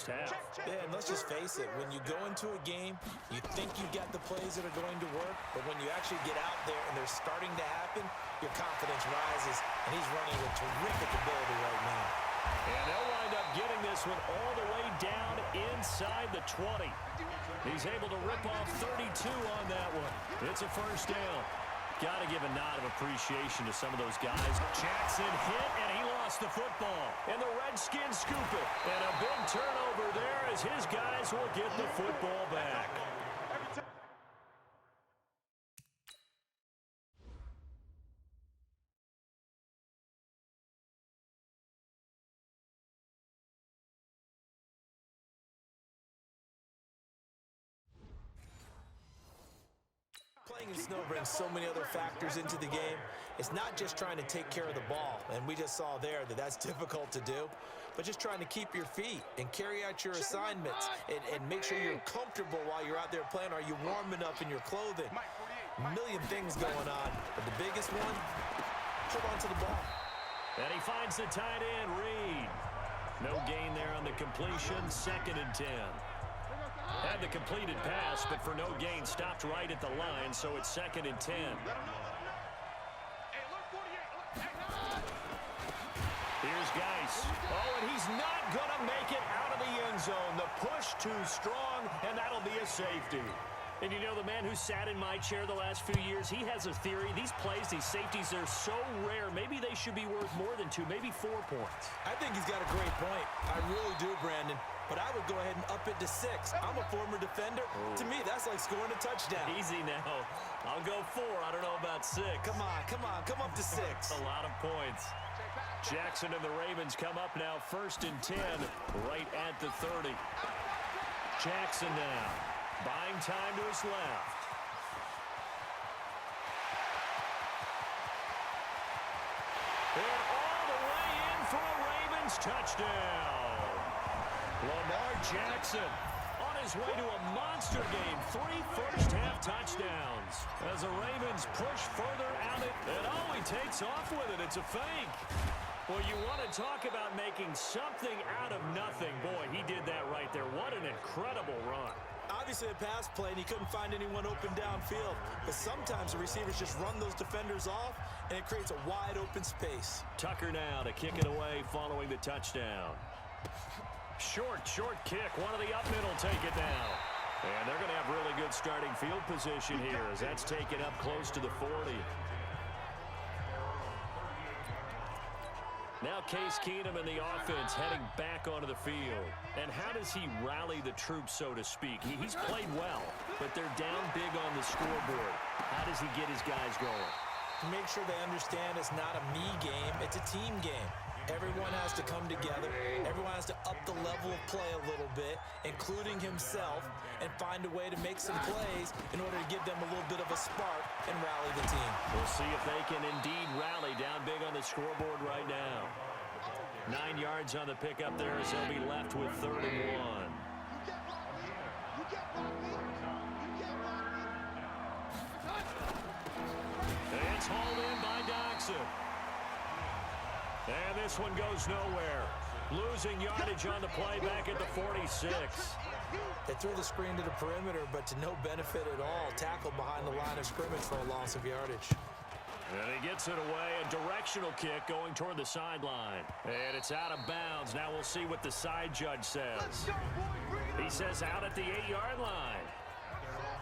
first half. Yeah, and let's just face it. When you go into a game, you think you've got the plays that are going to work, but when you actually get out there and they're starting to happen, your confidence rises, and he's running with terrific ability right now. And they'll wind up getting this one all the way down inside the 20. He's able to rip off 32 on that one. It's a first down. Got to give a nod of appreciation to some of those guys. Jackson hit, and he lost the football. And the Redskins scoop it. And a big turnover there as his guys will get the football back. Playing in snow brings so many other factors into the game. It's not just trying to take care of the ball, and we just saw there that that's difficult to do, but just trying to keep your feet and carry out your assignments and make sure you're comfortable while you're out there playing. Are you warm enough in your clothing? A million things going on, but the biggest one, hold on to the ball. And he finds the tight end, Reed. No gain there on the completion, 2nd and 10. Had the completed pass, but for no gain, stopped right at the line, so it's 2nd and 10. Here's Geis. Oh, and he's not going to make it out of the end zone. The push too strong, and that'll be a safety. And you know, the man who sat in my chair the last few years, he has a theory. These plays, these safeties, they're so rare. Maybe they should be worth more than 2, maybe 4 points. I think he's got a great point. I really do, Brandon. But I would go ahead and up it to 6. I'm a former defender. Oh. To me, that's like scoring a touchdown. Easy now. I'll go 4. I don't know about 6. Come on. Come up to 6. A lot of points. Jackson and the Ravens come up now 1st and 10, right at the 30. Jackson now, buying time to his left. And all the way in for a Ravens touchdown. Lamar Jackson on his way to a monster game. 3 first-half touchdowns as the Ravens push further out it. And oh, he takes off with it. It's a fake. Well, you want to talk about making something out of nothing. Boy, he did that right there. What an incredible run. Obviously a pass play, and he couldn't find anyone open downfield. But sometimes the receivers just run those defenders off, and it creates a wide-open space. Tucker now to kick it away following the touchdown. Short kick. One of the up middle take it down. And they're going to have really good starting field position here as that's taken up close to the 40. Now Case Keenum and the offense heading back onto the field. And how does he rally the troops, so to speak? He's played well, but they're down big on the scoreboard. How does he get his guys going? To make sure they understand it's not a me game, it's a team game. Everyone has to come together. Everyone has to up the level of play a little bit, including himself, and find a way to make some plays in order to give them a little bit of a spark and rally the team. We'll see if they can indeed rally down big on the scoreboard right now. 9 yards on the pickup there as he'll be left with 3rd and 1. It's hauled in by Doxson. And this one goes nowhere. Losing yardage on the play back at the 46. They threw the screen to the perimeter, but to no benefit at all. Tackled behind the line of scrimmage for a loss of yardage. And he gets it away. A directional kick going toward the sideline. And it's out of bounds. Now we'll see what the side judge says. He says out at the 8-yard line.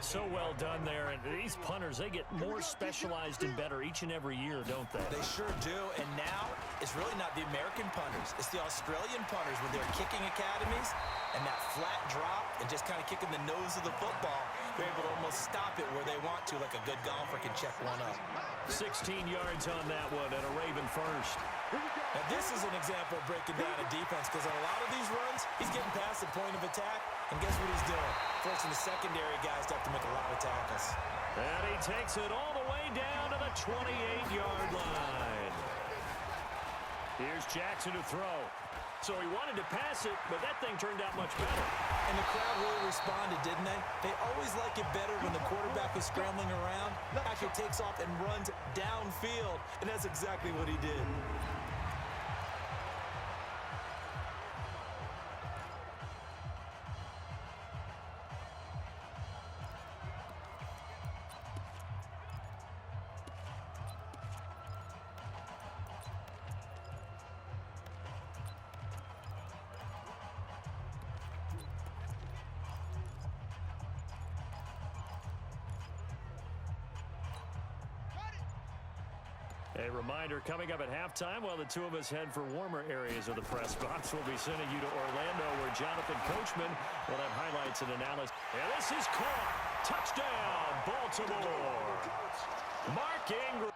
So well done there. And these punters, they get more specialized and better each and every year, don't they? They sure do. And now it's really not the American punters. It's the Australian punters with their kicking academies and that flat drop and just kind of kicking the nose of the football. They're able to almost stop it where they want to, like a good golfer can check one up. 16 yards on that one and a Raven first. Now this is an example of breaking down a defense, because on a lot of these runs, he's getting past the point of attack, and guess what he's doing? Forcing the secondary guys to have to make a lot of tackles. And he takes it all the way down to the 28-yard line. Here's Jackson to throw. So he wanted to pass it, but that thing turned out much better. And the crowd really responded, didn't they? They always like it better when the quarterback is scrambling around. After he takes off and runs downfield, and that's exactly what he did. A reminder coming up at halftime while the two of us head for warmer areas of the press box. We'll be sending you to Orlando where Jonathan Coachman will have highlights and analysis. And this is caught. Touchdown, Baltimore. Mark Ingram.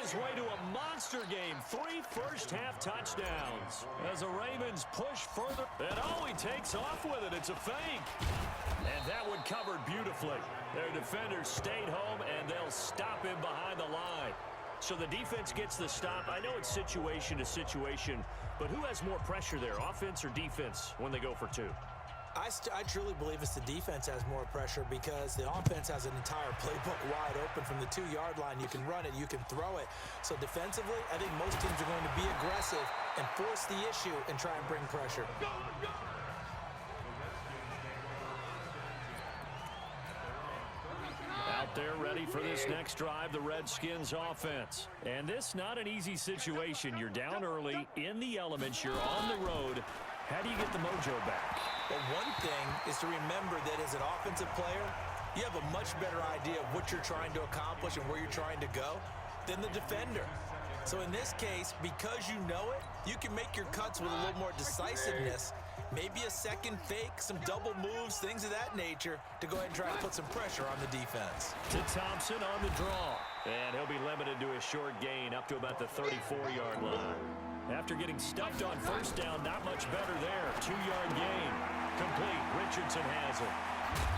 His way to a monster game. 3 first-half touchdowns. As the Ravens push further. And he takes off with it. It's a fake. And that one covered beautifully. Their defenders stayed home, and they'll stop him behind the line. So the defense gets the stop. I know it's situation to situation, but who has more pressure there, offense or defense, when they go for 2? I truly believe it's the defense has more pressure because the offense has an entire playbook wide open from the 2-yard line. You can run it, you can throw it. So defensively, I think most teams are going to be aggressive and force the issue and try and bring pressure. Out there ready for this next drive, the Redskins offense. And this not an easy situation. You're down early, in the elements, you're on the road. How do you get the mojo back? Well, one thing is to remember that as an offensive player, you have a much better idea of what you're trying to accomplish and where you're trying to go than the defender. So in this case, because you know it, you can make your cuts with a little more decisiveness, maybe a second fake, some double moves, things of that nature, to go ahead and try and put some pressure on the defense. To Thompson on the draw. And he'll be limited to a short gain up to about the 34-yard line. After getting stuffed on first down, not much better there. 2-yard gain. Complete. Richardson has it.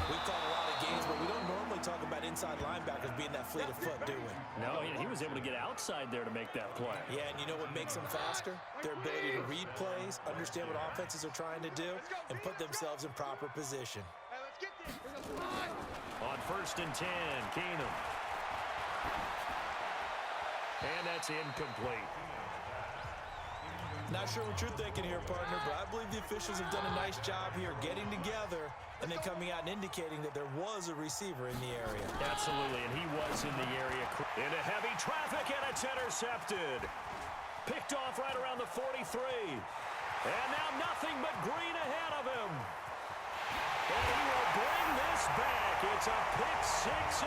We call a lot of games, but we don't normally talk about inside linebackers being that fleet of foot, do we? No, he was able to get outside there to make that play. Yeah, and you know what makes them faster? Their ability to read plays, understand what offenses are trying to do, and put themselves in proper position. On 1st and 10, Keenum. And that's incomplete. Not sure what you're thinking here, partner, but I believe the officials have done a nice job here getting together and then coming out and indicating that there was a receiver in the area. Absolutely, and he was in the area. Into heavy traffic, and it's intercepted. Picked off right around the 43. And now nothing but green ahead of him. And he will bring this back. It's a pick 6.